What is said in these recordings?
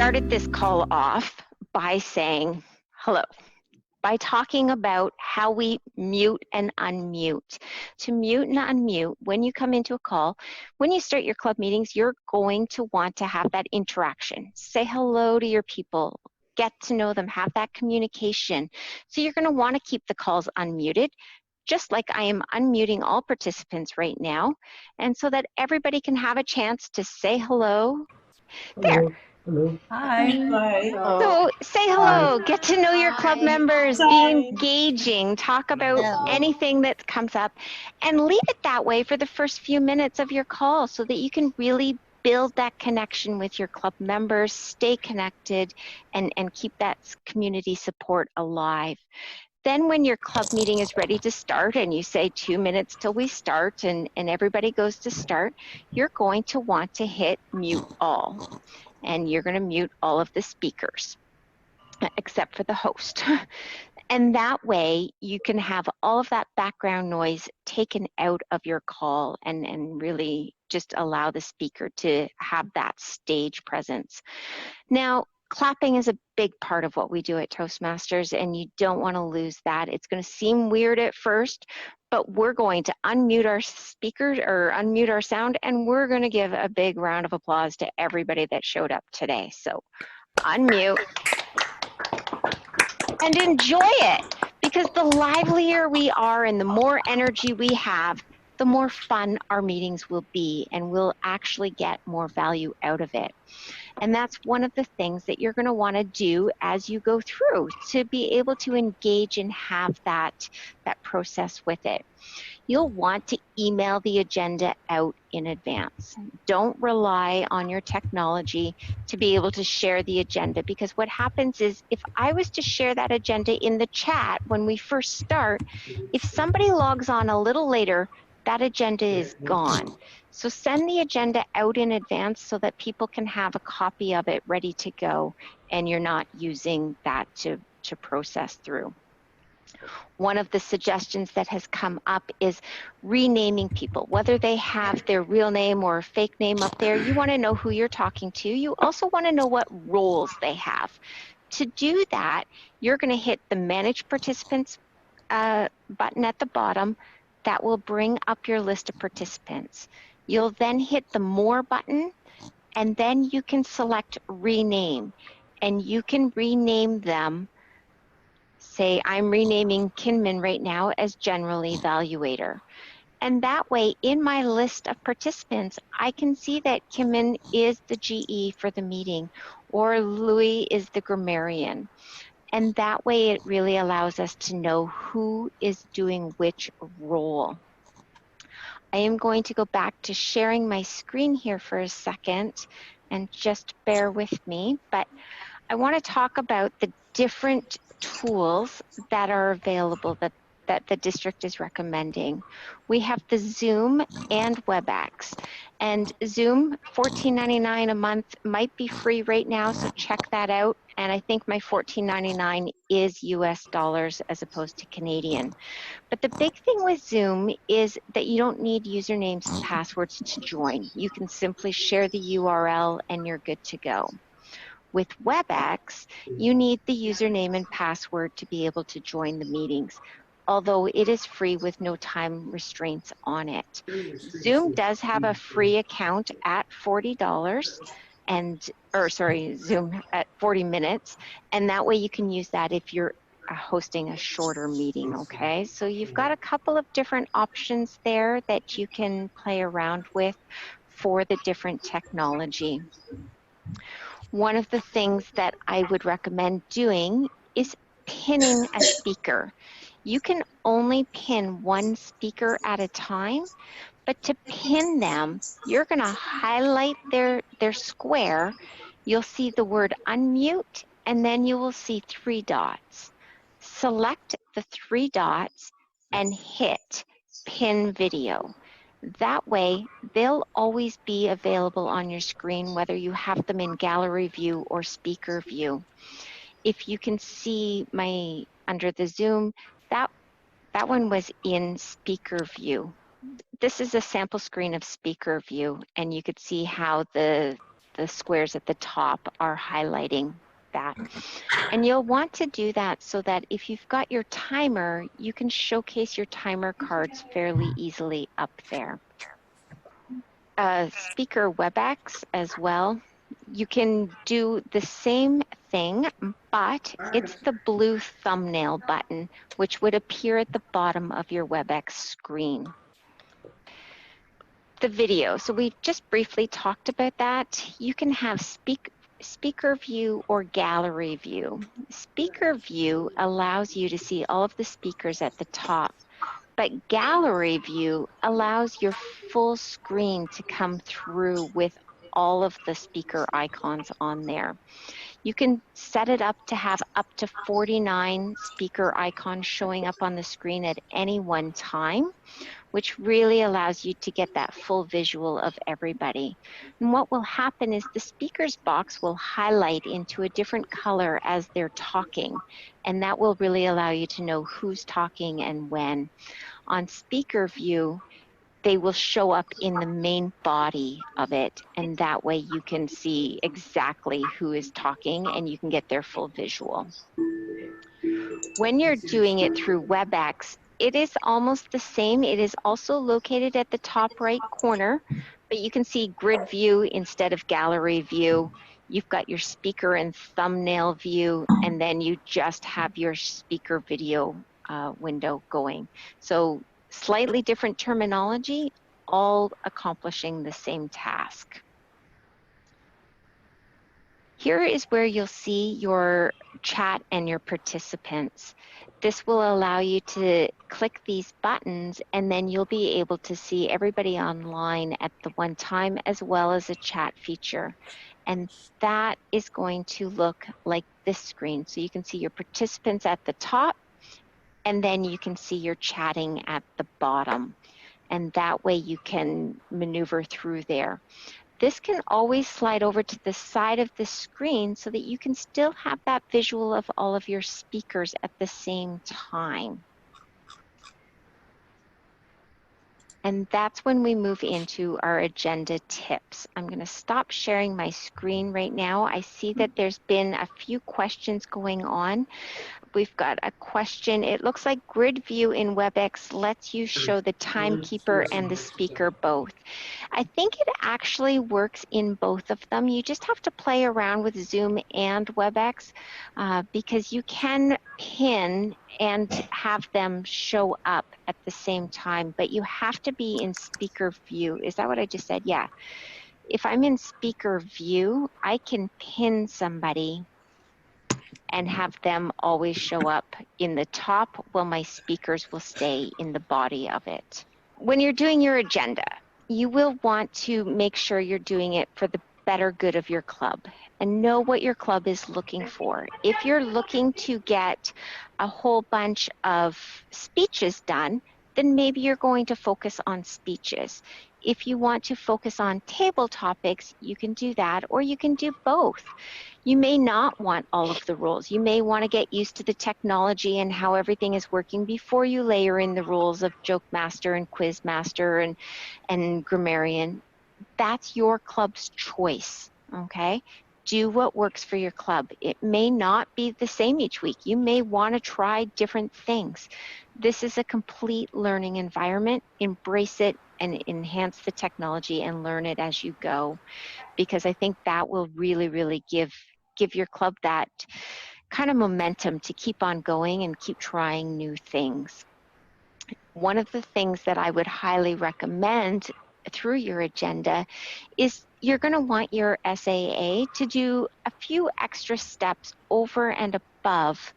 started this call off by saying hello, by talking about how we mute and unmute. To mute and unmute, when you come into a call, when you start your club meetings, you're going to want to have that interaction. Say hello to your people, get to know them, have that communication. So you're going to want to keep the calls unmuted, just like I am unmuting all participants right now, and so that everybody can have a chance to say hello. There. Hello. Hi. Hi. So say hello, get to know your club members, be engaging, talk about anything that comes up, and leave it that way for the first few minutes of your call so that you can really build that connection with your club members, stay connected, and keep that community support alive. Then when your club meeting is ready to start and you say 2 minutes till we start and everybody goes to start, you're going to want to hit mute all. And you're going to mute all of the speakers except for the host. And that way you can have all of that background noise taken out of your call and really just allow the speaker to have that stage presence. Now, clapping is a big part of what we do at Toastmasters, and you don't want to lose that. It's going to seem weird at first, but we're going to unmute our speakers or unmute our sound, and we're going to give a big round of applause to everybody that showed up today. So unmute and enjoy it, because the livelier we are and the more energy we have, the more fun our meetings will be, and we'll actually get more value out of it. And that's one of the things that you're going to want to do as you go through to be able to engage and have that process with it. You'll want to email the agenda out in advance. Don't rely on your technology to be able to share the agenda, because what happens is if I was to share that agenda in the chat when we first start, if somebody logs on a little later, that agenda is gone. So send the agenda out in advance so that people can have a copy of it ready to go and you're not using that to process through. One of the suggestions that has come up is renaming people, whether they have their real name or a fake name up there. You want to know who you're talking to. You also want to know what roles they have. To do that, you're going to hit the Manage Participants button at the bottom. That will bring up your list of participants. You'll then hit the More button, and then you can select Rename, and you can rename them. Say, I'm renaming Kinman right now as General Evaluator. And that way, in my list of participants, I can see that Kinman is the GE for the meeting, or Louis is the grammarian. And that way, it really allows us to know who is doing which role. I am going to go back to sharing my screen here for a second, and just bear with me. But I want to talk about the different tools that are available that the district is recommending. We have the Zoom and WebEx. And Zoom, $14.99 a month, might be free right now, so check that out. And I think my $14.99 is US dollars as opposed to Canadian. But the big thing with Zoom is that you don't need usernames and passwords to join. You can simply share the URL and you're good to go. With WebEx, you need the username and password to be able to join the meetings, although it is free with no time restraints on it. Zoom does have a free account at $40 Zoom at 40 minutes, and that way you can use that if you're hosting a shorter meeting, okay? So you've got a couple of different options there that you can play around with for the different technology. One of the things that I would recommend doing is pinning a speaker. You can only pin one speaker at a time, but to pin them, you're going to highlight their square. You'll see the word unmute, and then you will see 3 dots. Select the 3 dots and hit pin video. That way, they'll always be available on your screen, whether you have them in gallery view or speaker view. If you can see under the Zoom, that one was in speaker view. This is a sample screen of speaker view, and you could see how the the squares at the top are highlighting that. And you'll want to do that so that if you've got your timer, you can showcase your timer cards fairly easily up there. Speaker WebEx as well. You can do the same thing, but it's the blue thumbnail button, which would appear at the bottom of your WebEx screen. The video, so we just briefly talked about that. You can have speaker view or gallery view. Speaker view allows you to see all of the speakers at the top, but gallery view allows your full screen to come through with all of the speaker icons on there. You can set it up to have up to 49 speaker icons showing up on the screen at any one time, which really allows you to get that full visual of everybody. And what will happen is the speaker's box will highlight into a different color as they're talking, and that will really allow you to know who's talking and when. On speaker view, they will show up in the main body of it, and that way you can see exactly who is talking and you can get their full visual. When you're doing it through WebEx, it is almost the same. It is also located at the top right corner, but you can see grid view instead of gallery view. You've got your speaker and thumbnail view, and then you just have your speaker video window going. So slightly different terminology, all accomplishing the same task. Here is where you'll see your chat and your participants. This will allow you to click these buttons, and then you'll be able to see everybody online at the one time, as well as a chat feature. And that is going to look like this screen. So you can see your participants at the top, and then you can see your chatting at the bottom. And that way you can maneuver through there. This can always slide over to the side of the screen so that you can still have that visual of all of your speakers at the same time. And that's when we move into our agenda tips. I'm going to stop sharing my screen right now. I see that there's been a few questions going on. We've got a question. It looks like grid view in WebEx lets you show the timekeeper and the speaker both. I think it actually works in both of them. You just have to play around with Zoom and WebEx because you can pin and have them show up at the same time, but you have to be in speaker view. Is that what I just said? Yeah. If I'm in speaker view, I can pin somebody and have them always show up in the top while my speakers will stay in the body of it. When you're doing your agenda, you will want to make sure you're doing it for the better good of your club and know what your club is looking for. If you're looking to get a whole bunch of speeches done, then maybe you're going to focus on speeches. If you want to focus on table topics, you can do that, or you can do both. You may not want all of the rules. You may want to get used to the technology and how everything is working before you layer in the rules of Joke Master and Quiz Master and Grammarian. That's your club's choice, okay? Do what works for your club. It may not be the same each week. You may want to try different things. This is a complete learning environment. Embrace it and enhance the technology and learn it as you go, because I think that will really, really give your club that kind of momentum to keep on going and keep trying new things. One of the things that I would highly recommend through your agenda is you're going to want your SAA to do a few extra steps over and above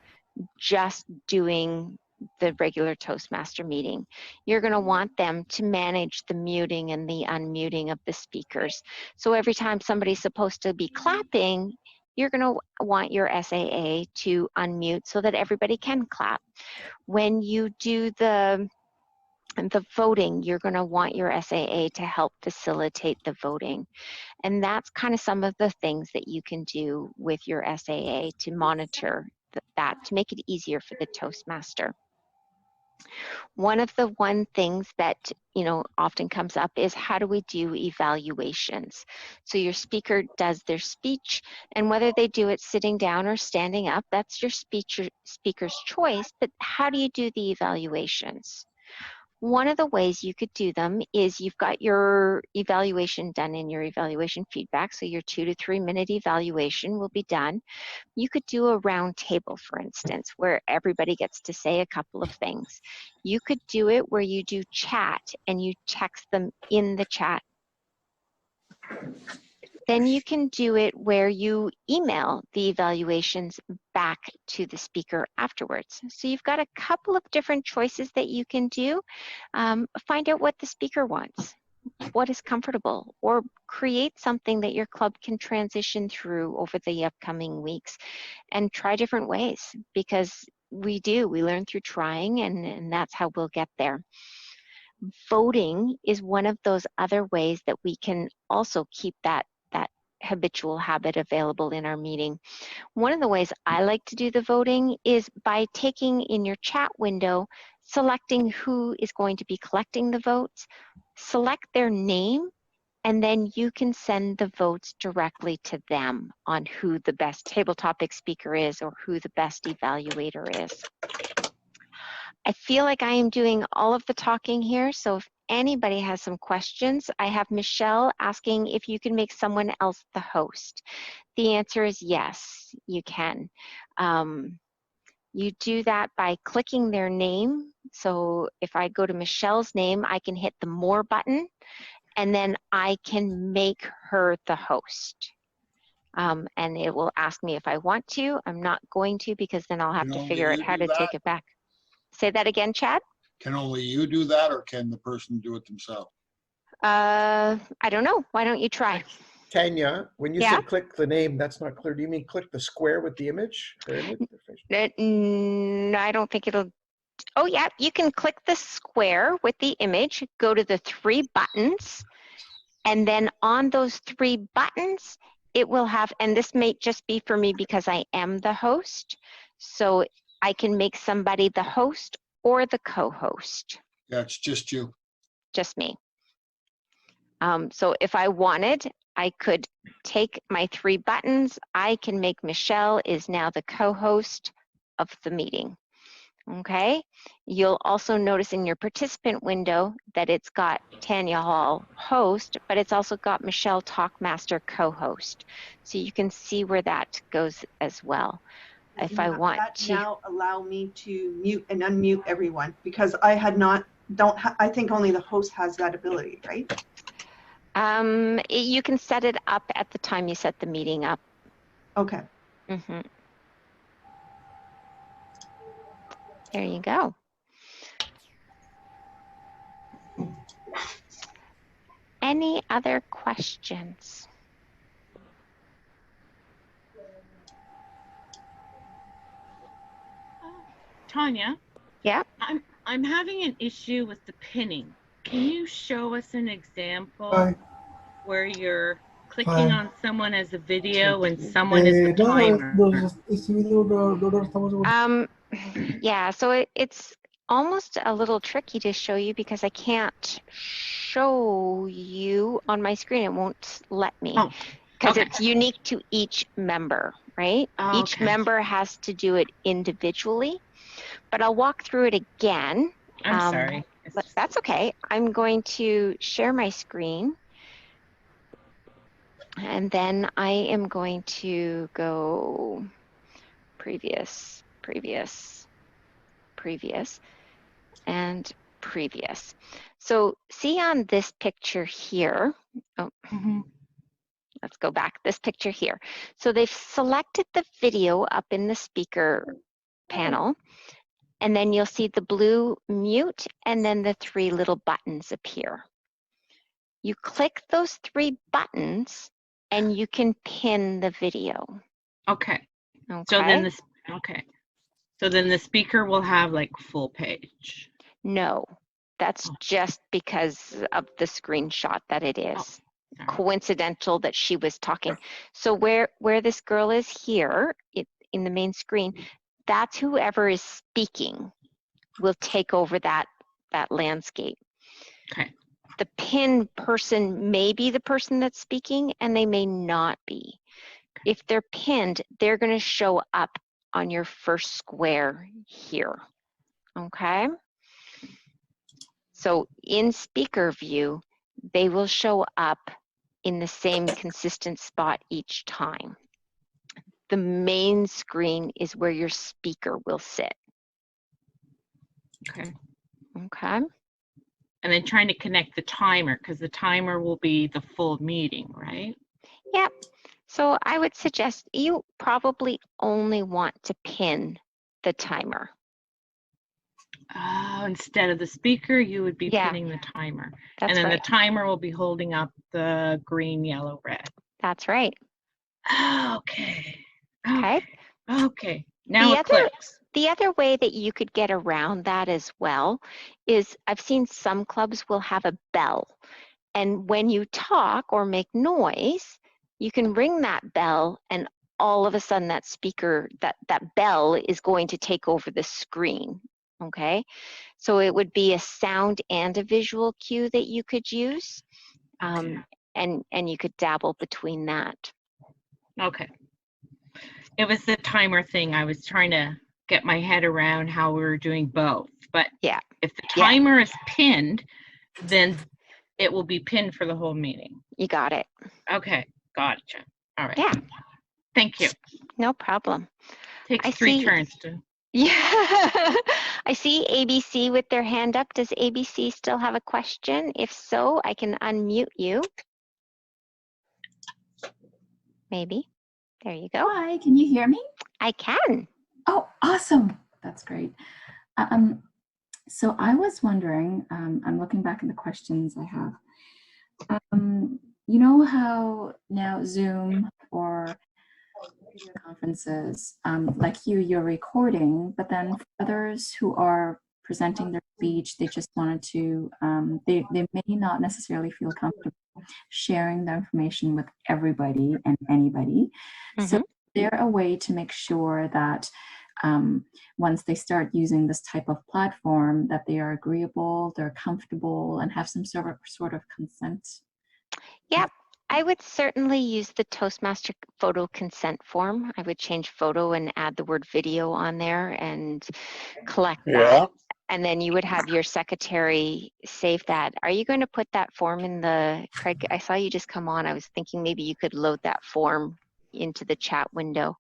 just doing the regular Toastmaster meeting. You're going to want them to manage the muting and the unmuting of the speakers. So every time somebody's supposed to be clapping, you're going to want your SAA to unmute so that everybody can clap. When you do the voting, you're going to want your SAA to help facilitate the voting. And that's kind of some of the things that you can do with your SAA to monitor that, to make it easier for the Toastmaster. One of the things that, you know, often comes up is how do we do evaluations? So your speaker does their speech, and whether they do it sitting down or standing up, that's your speaker's choice, but how do you do the evaluations? One of the ways you could do them is you've got your evaluation done in your evaluation feedback, so your 2 to 3 minute evaluation will be done. You could do a round table, for instance, where everybody gets to say a couple of things. You could do it where you do chat and you text them in the chat. Then you can do it where you email the evaluations back to the speaker afterwards. So you've got a couple of different choices that you can do. Find out what the speaker wants, what is comfortable, or create something that your club can transition through over the upcoming weeks and try different ways, because we learn through trying, and that's how we'll get there. Voting is one of those other ways that we can also keep that habitual habit available in our meeting. One of the ways I like to do the voting is by taking in your chat window, selecting who is going to be collecting the votes, select their name, and then you can send the votes directly to them on who the best table topic speaker is or who the best evaluator is. I feel like I am doing all of the talking here, so if anybody has some questions, I have Michelle asking if you can make someone else the host. The answer is yes, you can. You do that by clicking their name. So if I go to Michelle's name, I can hit the More button, and then I can make her the host. And it will ask me if I want to. I'm not going to, because then I'll have to figure out how to take it back. Say that again, Chad? Can only you do that, or can the person do it themselves? I don't know. Why don't you try? Tanya, when you said click the name, that's not clear. Do you mean click the square with the image? No, I don't think it'll. Oh, yeah, you can click the square with the image, go to the 3 buttons, and then on those 3 buttons, it will have, and this may just be for me because I am the host, so I can make somebody the host or the co-host. Yeah, it's just you. Just me. So if I wanted, I could take my 3 buttons. I can make Michelle is now the co-host of the meeting. Okay. You'll also notice in your participant window that it's got Tanya Hall host, but it's also got Michelle Talkmaster co-host. So you can see where that goes as well. If I want to now allow me to mute and unmute everyone, because I had not, I think only the host has that ability, right? You can set it up at the time you set the meeting up. Okay. Mm-hmm. There you go. Any other questions? Tanya? Yeah. I'm having an issue with the pinning. Can you show us an example where you're clicking on someone as a video and someone is the timer? Yeah, so it's almost a little tricky to show you because I can't show you on my screen. It won't let me because it's unique to each member, right? Each member has to do it individually, but I'll walk through it again. I'm sorry. That's okay. I'm going to share my screen, and then I am going to go previous, and previous. So see on this picture here, let's go back, this picture here. So they've selected the video up in the speaker panel, and then you'll see the blue mute, and then the 3 little buttons appear. You click those 3 buttons, and you can pin the video. Okay. So then So then the speaker will have like full page. No, that's just because of the screenshot that it is. Coincidental that she was talking. So where this girl is here in the main screen, that's whoever is speaking will take over that that landscape. Okay. The pin person may be the person that's speaking, and they may not be. If they're pinned, they're going to show up on your first square here. Okay? So in speaker view, they will show up in the same consistent spot each time. The main screen is where your speaker will sit. Okay. Okay? And then trying to connect the timer, because the timer will be the full meeting, right? Yep. So I would suggest you probably only want to pin the timer. Oh, instead of the speaker, you would be Yeah. pinning the timer. That's And then right. the timer will be holding up the green, yellow, red. That's right. Okay. Okay. Okay. Now it clicks. The other way that you could get around that as well is I've seen some clubs will have a bell. And when you talk or make noise, you can ring that bell, and all of a sudden that speaker, that bell is going to take over the screen. Okay, so it would be a sound and a visual cue that you could use, and you could dabble between that. Okay. It was the timer thing. I was trying to get my head around how we were doing both. But yeah, if the timer is pinned, then it will be pinned for the whole meeting. You got it. Okay, gotcha. All right. Yeah. Thank you. No problem. Takes three turns to. Yeah. I see ABC with their hand up. Does ABC still have a question? If so, I can unmute you. Maybe. There you go. Hi, can you hear me? I can. Oh, awesome. That's great. So I was wondering, I'm looking back at the questions I have. You know how now Zoom or video conferences, like you're recording, but then for others who are presenting their speech, they just wanted to, they may not necessarily feel comfortable sharing the information with everybody and anybody. Mm-hmm. So they're a way to make sure that once they start using this type of platform, that they are agreeable, they're comfortable, and have some sort of consent. Yep. I would certainly use the Toastmaster photo consent form. I would change photo and add the word video on there and collect that. And then you would have your secretary save that. Are you going to put that form in the, Craig, I saw you just come on. I was thinking maybe you could load that form into the chat window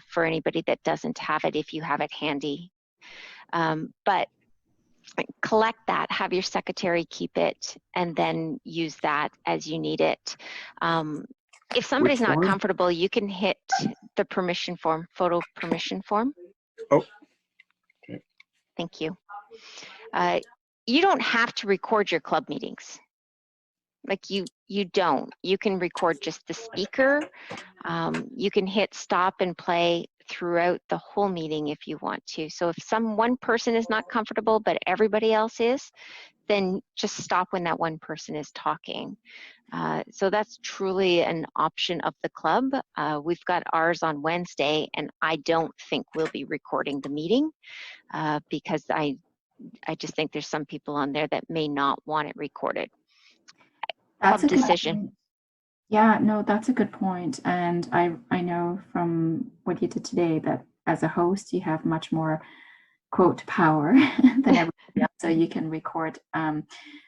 for anybody that doesn't have it, if you have it handy. But collect that, have your secretary keep it, and then use that as you need it. If somebody's not comfortable, you can hit the permission form, photo permission form. Oh, okay. Thank you. You don't have to record your club meetings. Like you don't. You can record just the speaker. You can hit stop and play throughout the whole meeting if you want to. So if one person is not comfortable but everybody else is, then just stop when that one person is talking. So that's truly an option of the club. We've got ours on Wednesday, and I don't think we'll be recording the meeting because I just think there's some people on there that may not want it recorded. That's Club a decision. Good point. Yeah, no, that's a good point. And I know from what you did today that as a host, you have much more, quote, power than everybody else. So you can record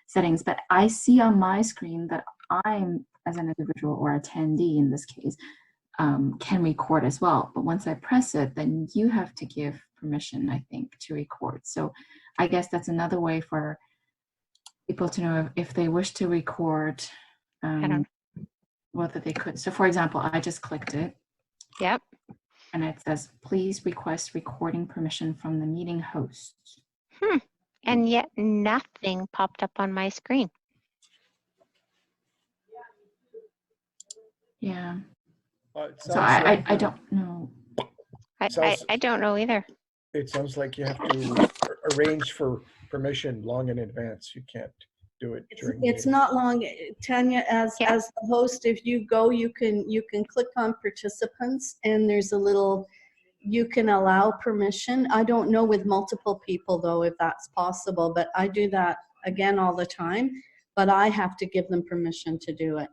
settings. But I see on my screen that I'm, as an individual or attendee in this case, can record as well. But once I press it, then you have to give permission, I think, to record. So I guess that's another way for people to know if they wish to record, whether they could. So for example, I just clicked it. Yep. And it says, please request recording permission from the meeting host. And yet nothing popped up on my screen. Yeah. So I don't know. I don't know either. It sounds like you have to arrange for permission long in advance. You can't do it during the It's meeting. not long. Tanya, as the host, if you go, you can click on participants, and there's a little you can allow permission. I don't know with multiple people though, if that's possible, but I do that again all the time, but I have to give them permission to do it.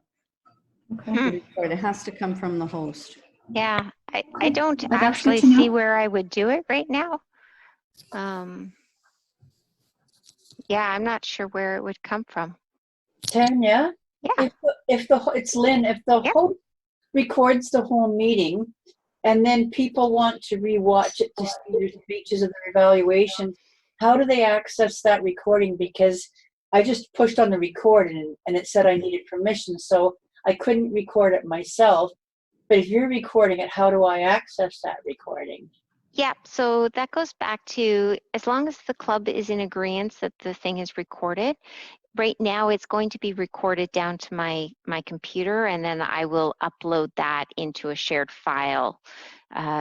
Okay. To record. It has to come from the host. Yeah, I don't Well, that's good actually to know. see where I would do it right now. Yeah, I'm not sure where it would come from. Tanya, Yeah. it's Lynn, if the Yep. host records the whole meeting and then people want to rewatch it to see their speeches and their evaluations, how do they access that recording? Because I just pushed on the record and it said I needed permission, so I couldn't record it myself. But if you're recording it, how do I access that recording? Yeah, so that goes back to, as long as the club is in agreement that the thing is recorded, right now it's going to be recorded down to my computer, and then I will upload that into a shared file.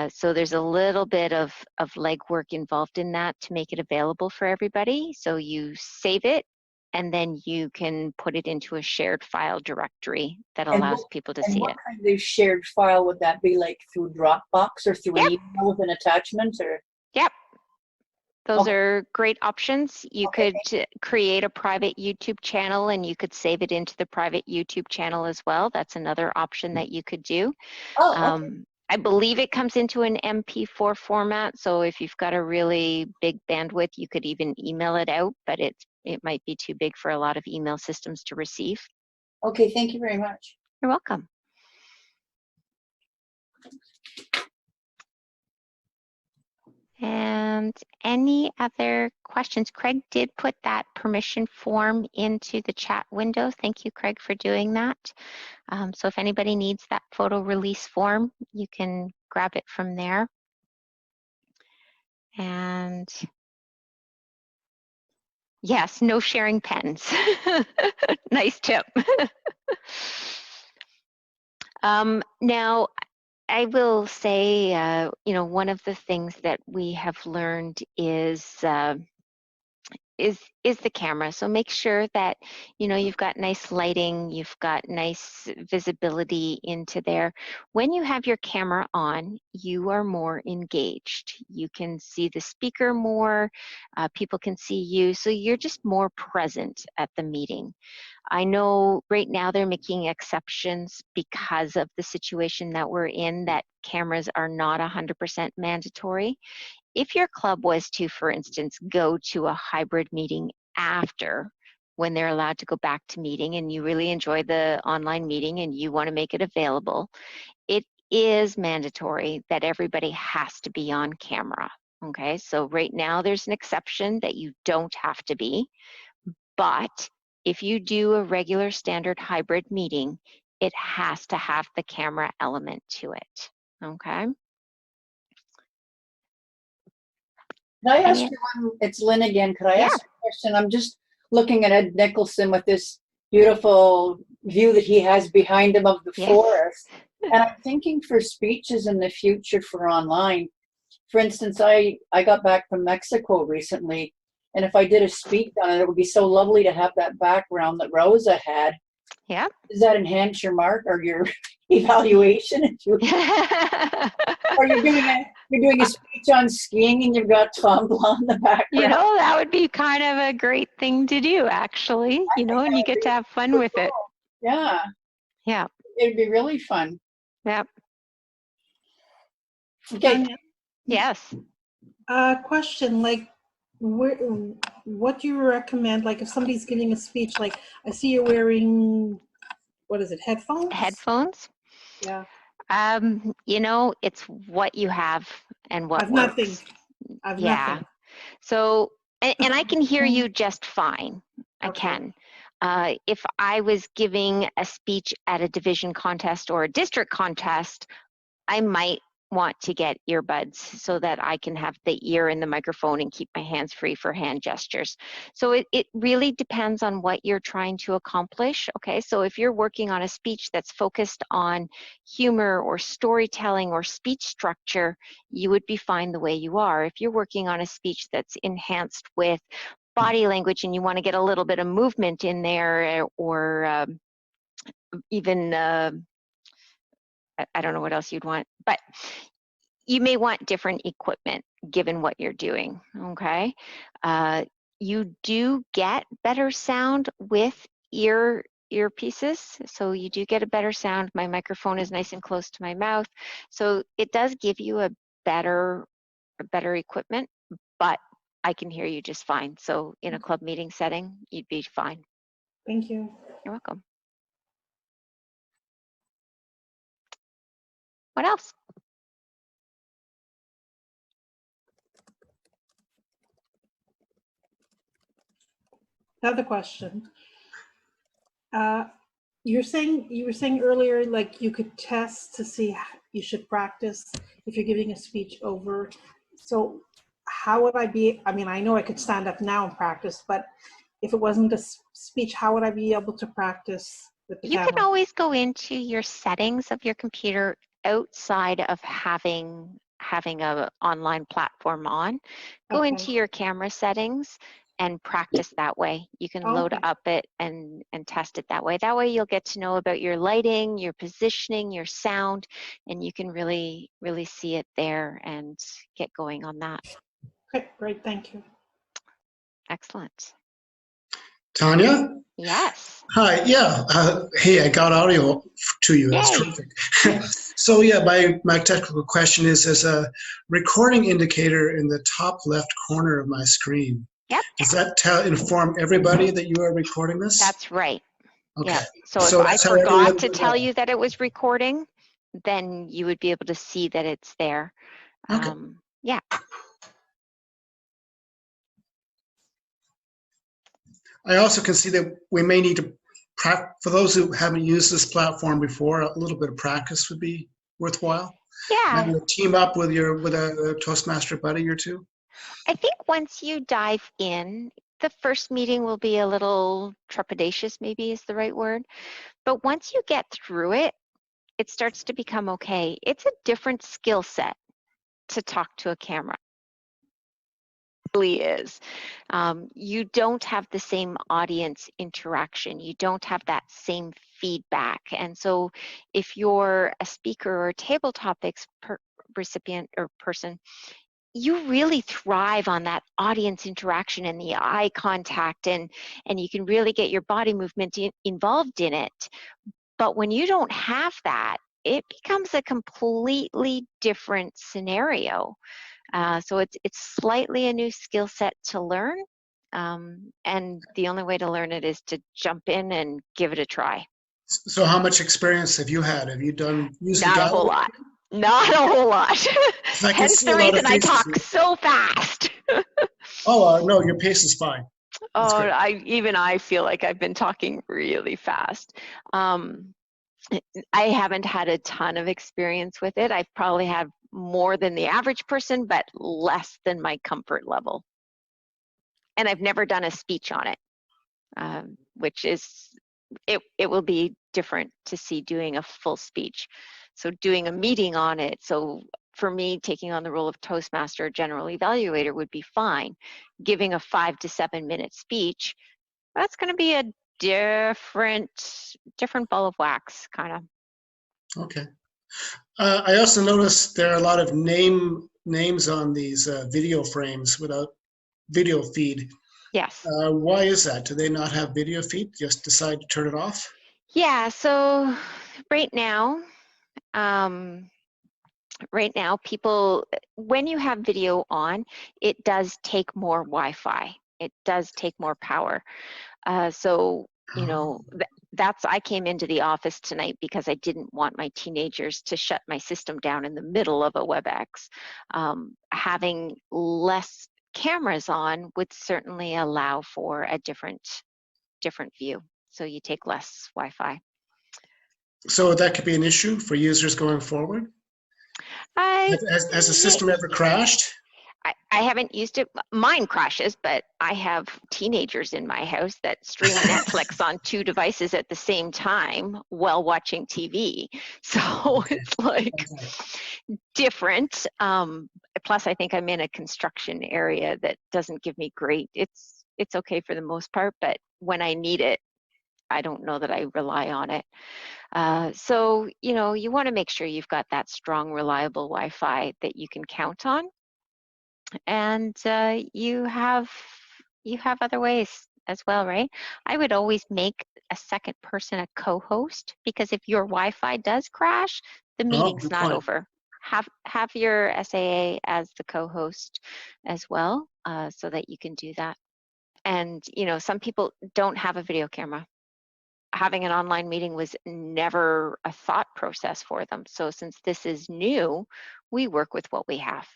So there's a little bit of legwork involved in that to make it available for everybody. So you save it, and then you can put it into a shared file directory that allows people to see what it. kind of shared file would that be, like through Dropbox or through an email with an attachment? Or Yep. Those Okay. are great options. You Okay. could create a private YouTube channel and you could save it into the private YouTube channel as well. That's another option that you could do. Oh, okay. I believe it comes into an MP4 format, so if you've got a really big bandwidth, you could even email it out, but it might be too big for a lot of email systems to receive. Okay, thank you very much. You're welcome. And any other questions? Craig did put that permission form into the chat window. Thank you, Craig, for doing that. So if anybody needs that photo release form, you can grab it from there. And yes, no sharing pens. Nice tip. Now, I will say, one of the things that we have learned is the camera. So make sure that, you've got nice lighting, you've got nice visibility into there. When you have your camera on, you are more engaged. You can see the speaker more, people can see you, so you're just more present at the meeting. I know right now they're making exceptions because of the situation that we're in, that cameras are not 100% mandatory. If your club was to, for instance, go to a hybrid meeting after, when they're allowed to go back to meeting, and you really enjoy the online meeting and you want to make it available, it is mandatory that everybody has to be on camera. Okay, so right now there's an exception that you don't have to be, but if you do a regular standard hybrid meeting, it has to have the camera element to it. Okay. Could I ask you one? It's Lynn again. Could I ask you a question? I'm just looking at Ed Nicholson with this beautiful view that he has behind him of the forest. And I'm thinking for speeches in the future for online. For instance, I got back from Mexico recently, and if I did a speech on it, it would be so lovely to have that background that Rosa had. Yeah. Does that enhance your mark or your evaluation? Or you're doing a speech on skiing and you've got Tom Blanc in the background. That would be kind of a great thing to do, actually, and you get to have fun with it. Yeah. Yeah. It'd be really fun. Yep. Okay. Tanya, Yes. question, like, what do you recommend, like, if somebody's giving a speech, like, I see you're wearing, what is it, headphones? Headphones. Yeah. It's what you have and what I've works. nothing. I've Yeah. nothing. So, and I can hear you just fine. I can. If I was giving a speech at a division contest or a district contest, I might want to get earbuds so that I can have the ear in the microphone and keep my hands free for hand gestures. So it really depends on what you're trying to accomplish. Okay, so if you're working on a speech that's focused on humor or storytelling or speech structure, you would be fine the way you are. If you're working on a speech that's enhanced with body language and you want to get a little bit of movement in there, or even I don't know what else you'd want, but you may want different equipment given what you're doing, okay? You do get better sound with earpieces, so you do get a better sound. My microphone is nice and close to my mouth, so it does give you a better equipment, but I can hear you just fine. So in a club meeting setting, you'd be fine. Thank you. You're welcome. What else? Another question. You were saying earlier, like you could test to see you should practice if you're giving a speech over. So how would I be? I mean, I know I could stand up now and practice, but if it wasn't a speech, how would I be able to practice with the camera? You can always go into your settings of your computer outside of having a online platform on. Go into your camera settings and practice that way. You can load up it and test it that way. That way you'll get to know about your lighting, your positioning, your sound, and you can really, really see it there and get going on that. Okay, great, thank you. Excellent. Tanya? Yes. Hi, yeah. Hey, I got audio to you. That's terrific. So yeah, my technical question is, there's a recording indicator in the top left corner of my screen. Yep. Does that inform everybody that you are recording this? That's right. Okay. Yeah. So if I forgot to tell you that it was recording, then you would be able to see that it's there. Okay. Yeah. I also can see that we may need to, for those who haven't used this platform before, a little bit of practice would be worthwhile. Yeah. Maybe team up with a Toastmaster buddy or two. I think once you dive in, the first meeting will be a little trepidatious, maybe is the right word. But once you get through it, it starts to become okay. It's a different skill set to talk to a camera. It really is. You don't have the same audience interaction. You don't have that same feedback. And so if you're a speaker or a table topics recipient or person, you really thrive on that audience interaction and the eye contact, and you can really get your body movement involved in it. But when you don't have that, it becomes a completely different scenario. So it's slightly a new skill set to learn, and the only way to learn it is to jump in and give it a try. So how much experience have you had? Have you done using Not a whole lot. Not a whole lot. Hence the reason I talk so fast. Oh, no, your pace is fine. Oh, I feel like I've been talking really fast. I haven't had a ton of experience with it. I've probably had more than the average person, but less than my comfort level. And I've never done a speech on it, which is, it will be different to see doing a full speech. So doing a meeting on it. So for me, taking on the role of Toastmaster, general evaluator would be fine. Giving a 5 to 7 minute speech, that's going to be a different ball of wax, kind of. Okay. I also noticed there are a lot of names on these video frames without video feed. Yes. Why is that? Do they not have video feed? Just decide to turn it off? Yeah. So right now, people, when you have video on, it does take more Wi-Fi. It does take more power. So, you know, I came into the office tonight because I didn't want my teenagers to shut my system down in the middle of a WebEx. Having less cameras on would certainly allow for a different view. So you take less Wi-Fi. So that could be an issue for users going forward? Has the system ever crashed? I haven't used it. Mine crashes, but I have teenagers in my house that stream Netflix on 2 devices at the same time while watching TV. So it's like different. Plus, I think I'm in a construction area that doesn't give me great. It's okay for the most part, but when I need it, I don't know that I rely on it. So, you know, you want to make sure you've got that strong, reliable Wi-Fi that you can count on. And you have other ways as well, right? I would always make a second person a co-host, because if your Wi-Fi does crash, the meeting's good not point. over. Have your SAA as the co-host as well, so that you can do that. And you know, some people don't have a video camera. Having an online meeting was never a thought process for them. So since this is new, we work with what we have.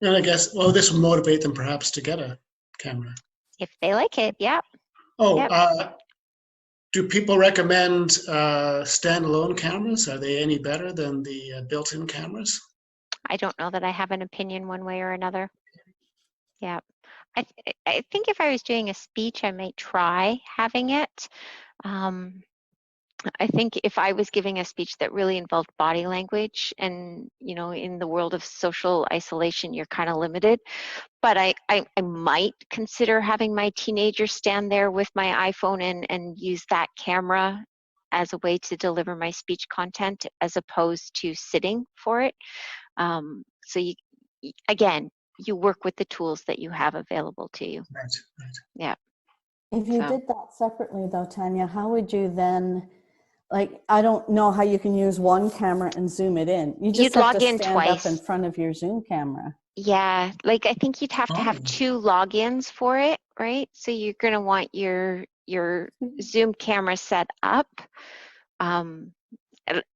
And I guess, well, this will motivate them perhaps to get a camera. If they like it, yeah. Oh, Yep. do people recommend standalone cameras? Are they any better than the built-in cameras? I don't know that I have an opinion one way or another. Yeah. I think if I was doing a speech, I might try having it. I think if I was giving a speech that really involved body language, and you know, in the world of social isolation, you're kind of limited. But I might consider having my teenager stand there with my iPhone and use that camera as a way to deliver my speech content, as opposed to sitting for it. So again, you work with the tools that you have available to you. Right. Yeah. If you did that separately though, Tanya, how would you then, like, I don't know how you can use one camera and zoom it in. You just You'd have log to in stand twice. up in front of your Zoom camera. Yeah, like I think you'd have to have 2 logins for it, right? So you're going to want your Zoom camera set up. And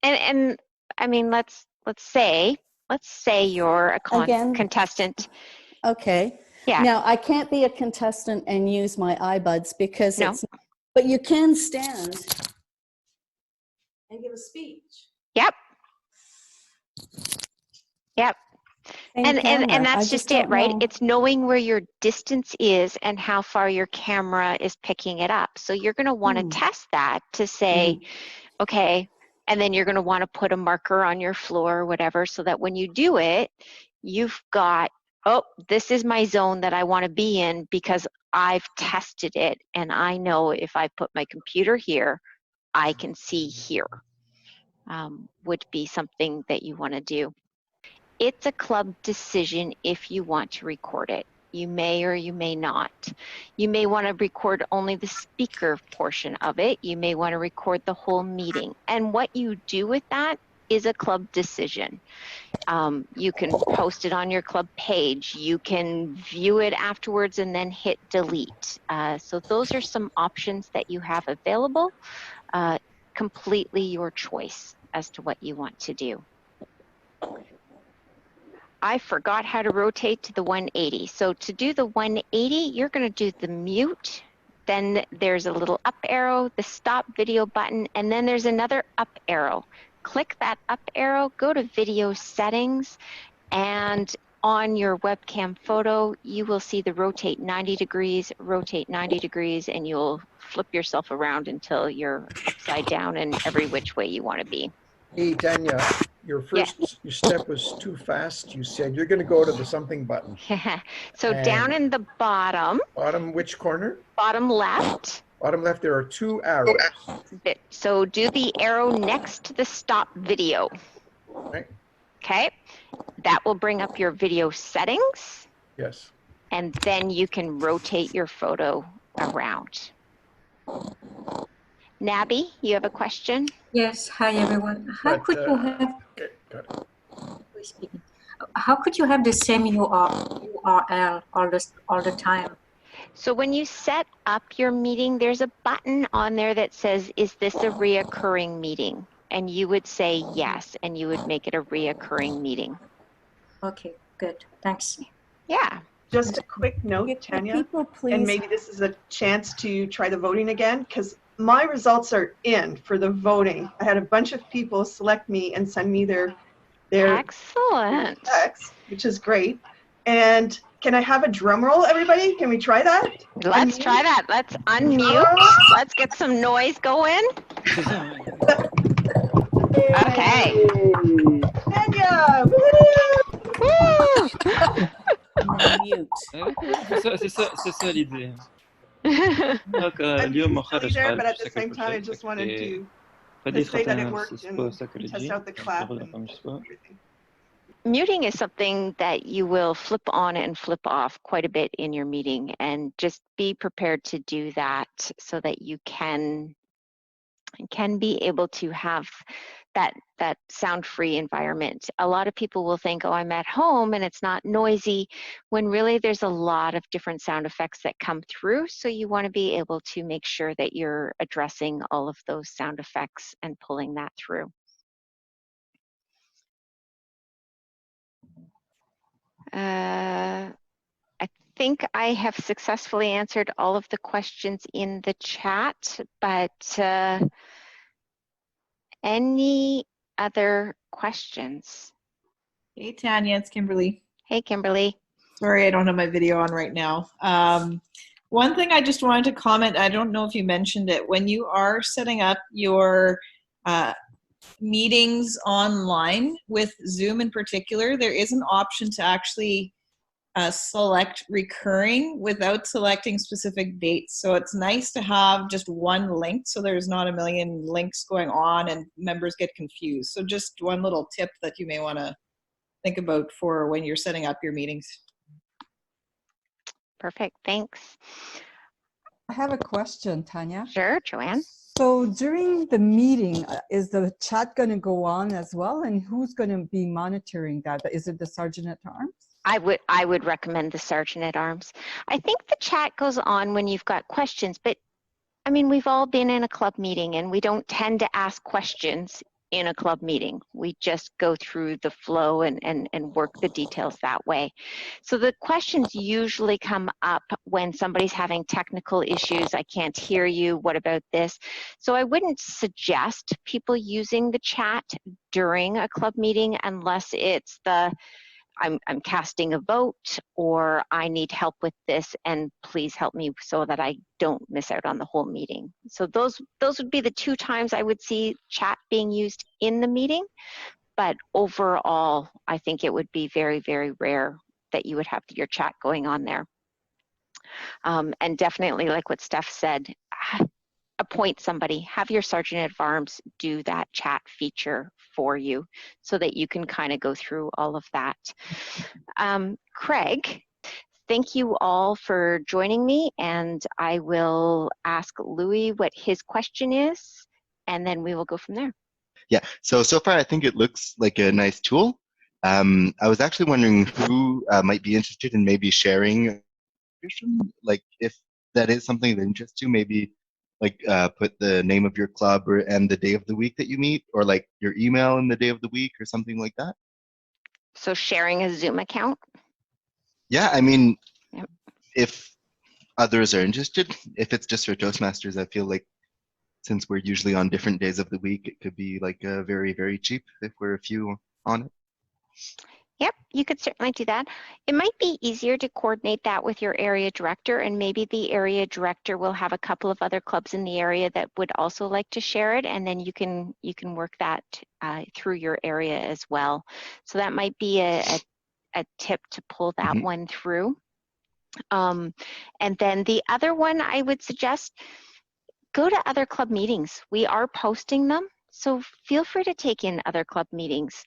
I mean, let's say you're a contestant. Okay. Yeah. Now I can't be a contestant and use my iBuds because No. it's, but you can stand and give a speech. Yep. Yep. Same camera. And I that's just it, don't right? know. It's knowing where your distance is and how far your camera is picking it up. So you're going to want to test that to say, okay, and then you're going to want to put a marker on your floor or whatever, so that when you do it, you've got, oh, this is my zone that I want to be in because I've tested it and I know if I put my computer here, I can see here. Would be something that you want to do. It's a club decision if you want to record it. You may or you may not. You may want to record only the speaker portion of it. You may want to record the whole meeting. And what you do with that is a club decision. You can post it on your club page. You can view it afterwards and then hit delete. So those are some options that you have available. Completely your choice as to what you want to do. I forgot how to rotate to the 180. So to do the 180, you're going to do the mute. Then there's a little up arrow, the stop video button, and then there's another up arrow. Click that up arrow, go to video settings, and on your webcam photo, you will see the rotate 90 degrees, and you'll flip yourself around until you're upside down and every which way you want to be. Hey, Tanya, your step was too fast. You said you're going to go to the something button. So And down in the bottom. Bottom which corner? Bottom left. Bottom left, there are 2 arrows. So do the arrow next to the stop video. Right. Okay. That will bring up your video settings. Yes. And then you can rotate your photo around. Nabby, you have a question? Yes. Hi, everyone. How could you have? Okay, got it. How could you have the same URL all the time? So when you set up your meeting, there's a button on there that says, "Is this a reoccurring meeting?" And you would say yes, and you would make it a reoccurring meeting. Okay, good. Thanks. Yeah. Just a quick note, Tanya, people please, and maybe this is a chance to try the voting again, because my results are in for the voting. I had a bunch of people select me and send me their excellent text, which is great. And can I have a drum roll, everybody? Can we try that? Let's try that. Let's unmute. Let's get some noise going. Okay. Tanya! Mute. C'est ça l'idée. I'm silly there, but at the same time, I just wanted to say that it worked and test out the clap and everything. Muting is something that you will flip on and flip off quite a bit in your meeting, and just be prepared to do that so that you can be able to have that sound-free environment. A lot of people will think, oh, I'm at home and it's not noisy, when really there's a lot of different sound effects that come through. So you want to be able to make sure that you're addressing all of those sound effects and pulling that through. I think I have successfully answered all of the questions in the chat, but any other questions? Hey, Tanya, it's Kimberly. Hey, Kimberly. Sorry, I don't have my video on right now. One thing I just wanted to comment, I don't know if you mentioned it, when you are setting up your meetings online with Zoom in particular, there is an option to actually select recurring without selecting specific dates. So it's nice to have just one link so there's not a million links going on and members get confused. So just one little tip that you may want to think about for when you're setting up your meetings. Perfect, thanks. I have a question, Tanya. Sure, Joanne. So during the meeting, is the chat going to go on as well? And who's going to be monitoring that? Is it the Sergeant at Arms? I would recommend the Sergeant at Arms. I think the chat goes on when you've got questions, but I mean, we've all been in a club meeting and we don't tend to ask questions in a club meeting. We just go through the flow and work the details that way. So the questions usually come up when somebody's having technical issues. I can't hear you. What about this? So I wouldn't suggest people using the chat during a club meeting unless it's the I'm casting a vote, or I need help with this and please help me so that I don't miss out on the whole meeting. So those would be the two times I would see chat being used in the meeting. But overall, I think it would be very, very rare that you would have your chat going on there. And definitely, like what Steph said, appoint somebody, have your Sergeant at Arms do that chat feature for you so that you can kind of go through all of that. Craig, thank you all for joining me, and I will ask Louis what his question is, and then we will go from there. Yeah, so far I think it looks like a nice tool. I was actually wondering who might be interested in maybe sharing, like if that is something of interest to, maybe like put the name of your club and the day of the week that you meet, or like your email and the day of the week or something like that. So sharing a Zoom account? Yeah, I mean, yep. If others are interested, if it's just for Toastmasters, I feel like since we're usually on different days of the week, it could be like very, very cheap if we're a few on it. Yep, you could certainly do that. It might be easier to coordinate that with your area director, and maybe the area director will have a couple of other clubs in the area that would also like to share it, and then you can work that through your area as well. So that might be a tip to pull that one through. And then the other one I would suggest, go to other club meetings. We are posting them. So feel free to take in other club meetings.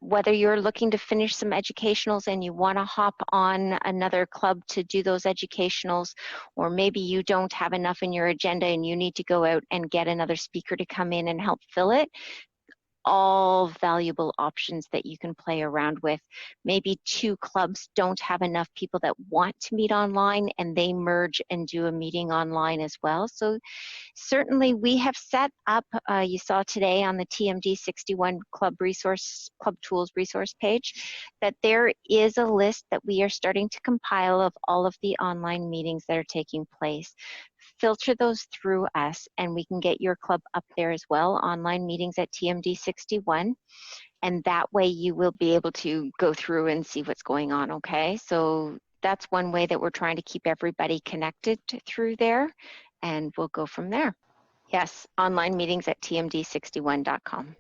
Whether you're looking to finish some educationals and you want to hop on another club to do those educationals, or maybe you don't have enough in your agenda and you need to go out and get another speaker to come in and help fill it, all valuable options that you can play around with. Maybe two clubs don't have enough people that want to meet online and they merge and do a meeting online as well. So certainly we have set up, you saw today on the TMD 61 Club Tools resource page, that there is a list that we are starting to compile of all of the online meetings that are taking place. Filter those through us and we can get your club up there as well, online meetings at TMD 61. And that way you will be able to go through and see what's going on, okay? So that's one way that we're trying to keep everybody connected through there, and we'll go from there. Yes, online meetings at tmd61.com.